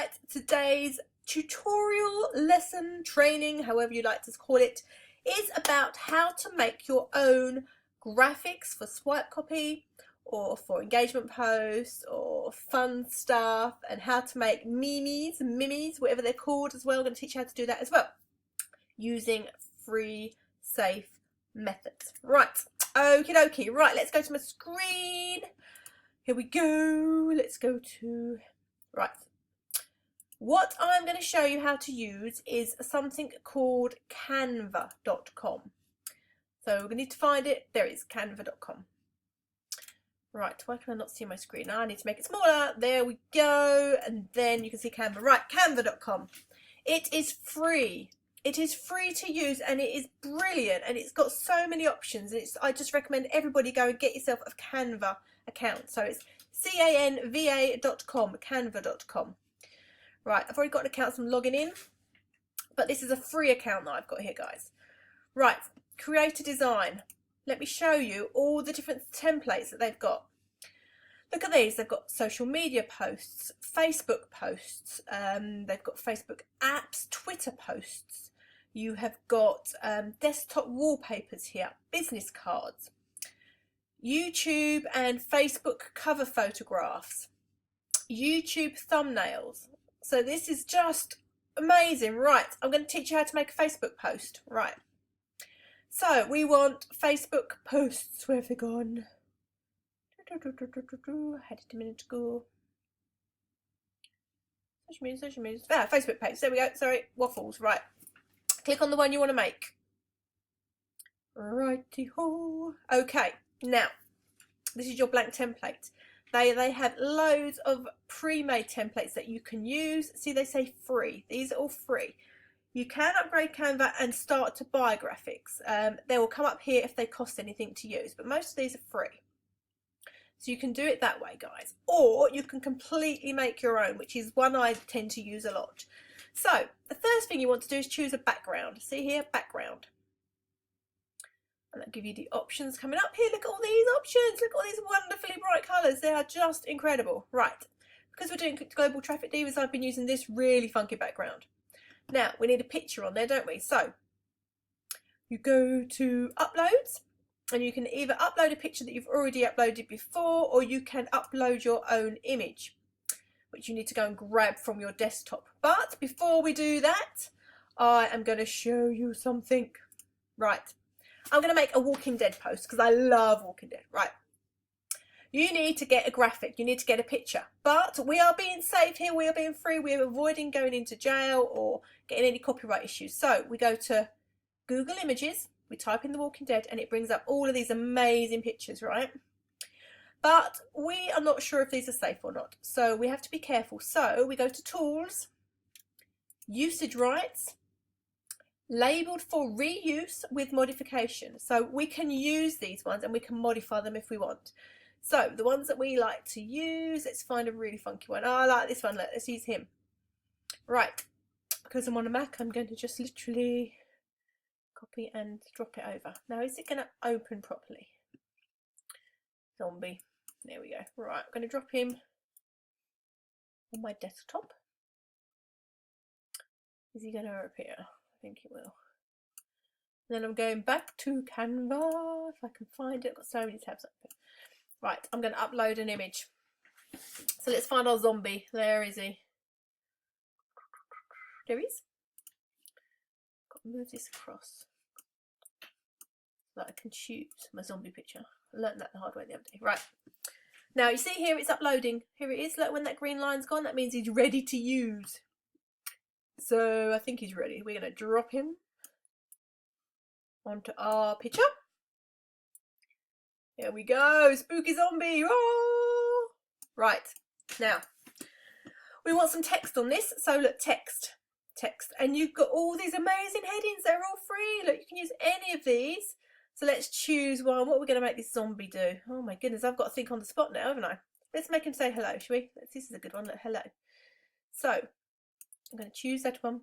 Right, today's tutorial, lesson, training, however you like to call it, is about how to make your own graphics for swipe copy or for engagement posts or fun stuff, and how to make memes, whatever they're called as well. I'm going to teach you how to do that as well using free, safe methods. Right, okie dokie. Right, let's go to my screen. Here we go. Let's go to, right. What I'm going to show you how to use is something called canva.com. So we're going to need to find it. There it is, canva.com. Right, why can I not see my screen? I need to make it smaller. There we go. And then you can see Canva. Right, canva.com. It is free. It is free to use and it is brilliant, and it's got so many options. I just recommend everybody go and get yourself a Canva account. So it's canva.com, canva.com. Right, I've already got an account, so I'm logging in, but this is a free account that I've got here, guys. Right, create a design. Let me show you all the different templates that they've got. Look at these. They've got social media posts, Facebook posts, they've got Facebook apps, Twitter posts. You have got desktop wallpapers here, business cards, YouTube and Facebook cover photographs, YouTube thumbnails. So this is just amazing. Right, I'm going to teach you how to make a Facebook post. Right, so we want Facebook posts. Where have they gone? I had it a minute ago. Social media. Ah, Facebook page. There we go. Sorry, waffles. Right, click on the one you want to make. Righty-ho. Okay, now this is your blank template. They have loads of pre-made templates that you can use. See, they say free. These are all free. You can upgrade Canva and start to buy graphics. They will come up here if they cost anything to use, but most of these are free. So you can do it that way, guys. Or you can completely make your own, which is one I tend to use a lot. So the first thing you want to do is choose a background. See here, background. And that'll give you the options coming up here. Look at all these options. Look at all these wonderfully bright colours. They are just incredible. Right, because we're doing Global Traffic Divas, I've been using this really funky background. Now, we need a picture on there, don't we? So you go to Uploads, and you can either upload a picture that you've already uploaded before, or you can upload your own image, which you need to go and grab from your desktop. But before we do that, I am going to show you something. Right. I'm going to make a Walking Dead post because I love Walking Dead. Right. You need to get a graphic. You need to get a picture. But we are being safe here. We are being free. We are avoiding going into jail or getting any copyright issues. So we go to Google Images. We type in The Walking Dead and it brings up all of these amazing pictures, right? But we are not sure if these are safe or not. So we have to be careful. So we go to Tools, Usage Rights, labelled for reuse with modification. So we can use these ones and we can modify them if we want. So the ones that we like to use, let's find a really funky one. Oh, I like this one. Let's use him. Right, because I'm on a Mac, I'm going to just literally copy and drop it over. Now, is it going to open properly? Zombie. There we go. Right, I'm going to drop him on my desktop. Is he going to appear? I think it will. Then I'm going back to Canva, if I can find it. I've got so many tabs open. Right, I'm going to upload an image. So let's find our zombie. There is he. There he is. Got to move this across so that I can choose my zombie picture. I learned that the hard way the other day. Right. Now you see here it's uploading. Here it is. Look, when that green line's gone, that means he's ready to use. So I think he's ready. We're going to drop him onto our picture. Here we go, spooky zombie. Oh! Right, now we want some text on this. So look, text, and you've got all these amazing headings. They're all free. Look, you can use any of these. So let's choose one. What are we going to make this zombie do? Oh my goodness, I've got to think on the spot now, haven't I? Let's make him say hello, shall we? This is a good one. Look, hello. So I'm going to choose that one.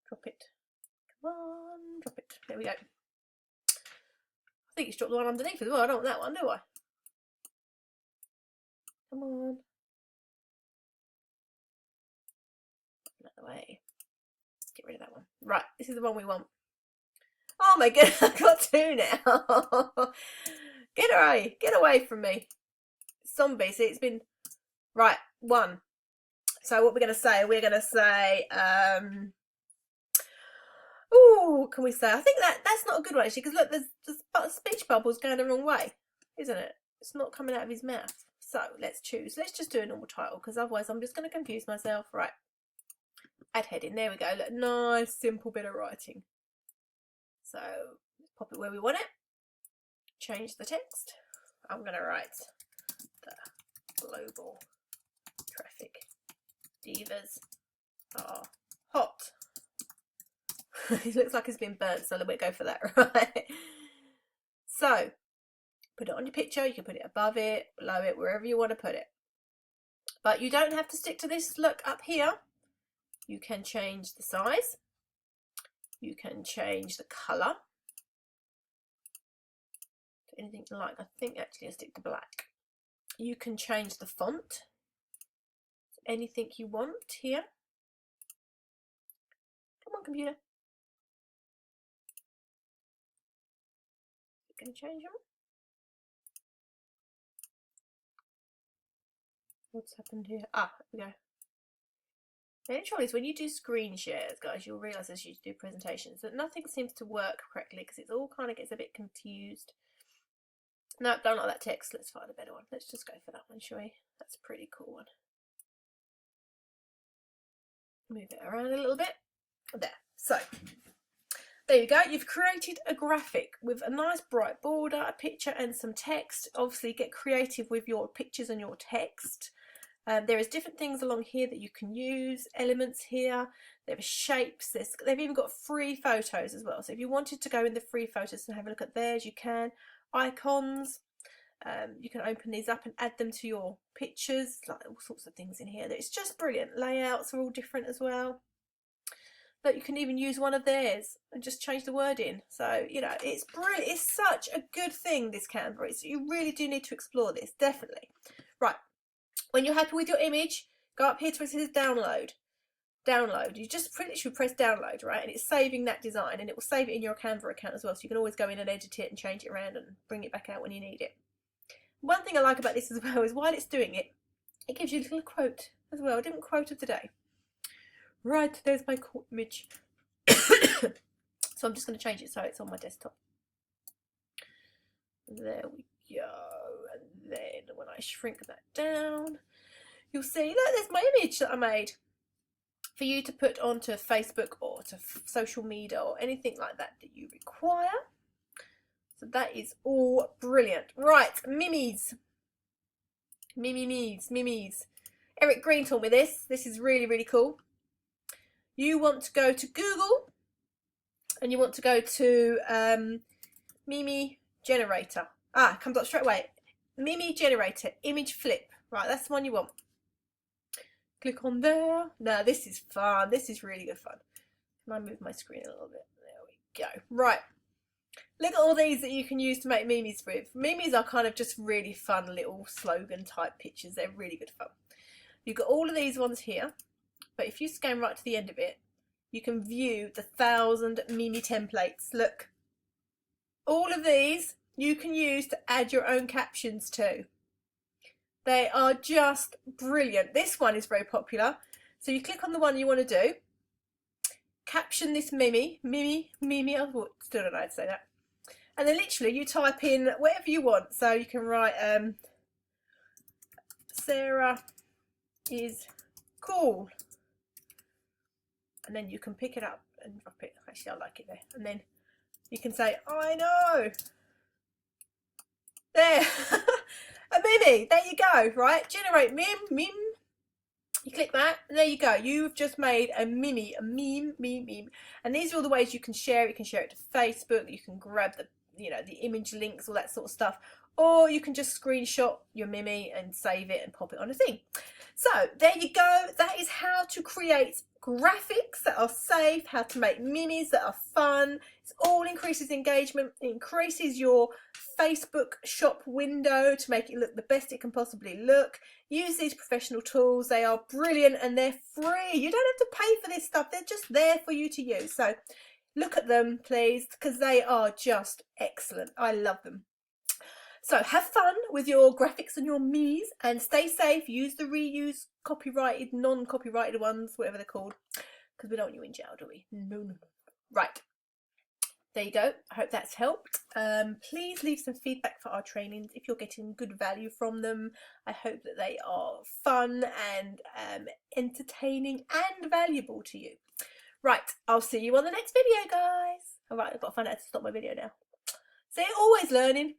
Drop it. Come on, drop it. There we go. I think it's dropped the one underneath as well. I don't want that one, do I? Come on. of the way. Let's get rid of that one. Right, this is the one we want. Oh my goodness, I've got two now. Get away from me. Zombie, see, it's been, right, one. So what we're going to say, oh, can we say, I think that's not a good one actually, because look, there's speech bubbles going the wrong way, isn't it? It's not coming out of his mouth. So let's choose. Let's just do a normal title, because otherwise I'm just going to confuse myself. Right. Add heading. There we go. Look, nice, simple bit of writing. So let's pop it where we want it. Change the text. I'm going to write the global traffic divas are hot. It looks like it's been burnt, so we'll go for that, right? So put it on your picture. You can put it above it, below it, wherever you want to put it. But you don't have to stick to this look up here. You can change the size. You can change the colour. Anything you like. I think actually I'll stick to black. You can change the font. Anything you want here. Come on, computer. Going to change them. What's happened here? Ah, here we go. The only trouble is when you do screen shares, guys, you'll realise as you do presentations that nothing seems to work correctly because it's all kind of gets a bit confused. No, don't like that text. Let's find a better one. Let's just go for that one, shall we? That's a pretty cool one. Move it around a little bit. There. So, there you go. You've created a graphic with a nice bright border, a picture and some text. Obviously, get creative with your pictures and your text. There is different things along here that you can use, elements here, there are shapes, they've even got free photos as well. So if you wanted to go in the free photos and have a look at theirs, you can. Icons, you can open these up and add them to your pictures, like all sorts of things in here. It's just brilliant. Layouts are all different as well. But you can even use one of theirs and just change the wording. So, you know, it's brilliant. It's such a good thing, this Canva. So you really do need to explore this, definitely. Right. When you're happy with your image, go up here to where it says download. Download. You just literally press download, right? And it's saving that design, and it will save it in your Canva account as well. So you can always go in and edit it and change it around and bring it back out when you need it. One thing I like about this as well is while it's doing it, it gives you a little quote as well. A different quote of the day. Right, there's my image. So I'm just going to change it so it's on my desktop. There we go. And then when I shrink that down, you'll see, look, there's my image that I made for you to put onto Facebook or to social media or anything like that that you require. So that is all brilliant. Right, Mimis. Mimis. Eric Green taught me this. This is really, really cool. You want to go to Google and you want to go to Mimi Generator. Ah, it comes up straight away. Mimi Generator, image flip. Right, that's the one you want. Click on there. Now, this is fun. This is really good fun. Can I move my screen a little bit? There we go. Right. Look at all these that you can use to make memes with. Memes are kind of just really fun little slogan type pictures. They're really good fun. You've got all of these ones here. But if you scan right to the end of it, you can view the 1,000 Mimi templates. Look. All of these you can use to add your own captions to. They are just brilliant. This one is very popular. So you click on the one you want to do. Caption this Mimi, I still don't know how to say that. And then literally you type in whatever you want. So you can write, Sarah is cool. And then you can pick it up and drop it. Actually, I like it there. And then you can say, I know. There. A Mimi. There you go. Right. Generate meme. You click that. And there you go. You've just made a Mimi. A meme. And these are all the ways you can share it. You can share it to Facebook. You can grab the, the image links, all that sort of stuff. Or you can just screenshot your Mimi and save it and pop it on a thing. So there you go. That is how to create graphics that are safe, how to make minis that are fun. It all increases engagement, it increases your Facebook shop window to make it look the best it can possibly look. Use these professional tools, they are brilliant and they're free. You don't have to pay for this stuff, they're just there for you to use. So look at them please, because they are just excellent. I love them. So have fun with your graphics and your Miis, and stay safe. Use the reuse copyrighted, non-copyrighted ones, whatever they're called, because we don't want you in jail, do we? No. Right. There you go. I hope that's helped. Please leave some feedback for our trainings if you're getting good value from them. I hope that they are fun and entertaining and valuable to you. Right. I'll see you on the next video, guys. All right. I've got to find out how to stop my video now. See, always learning.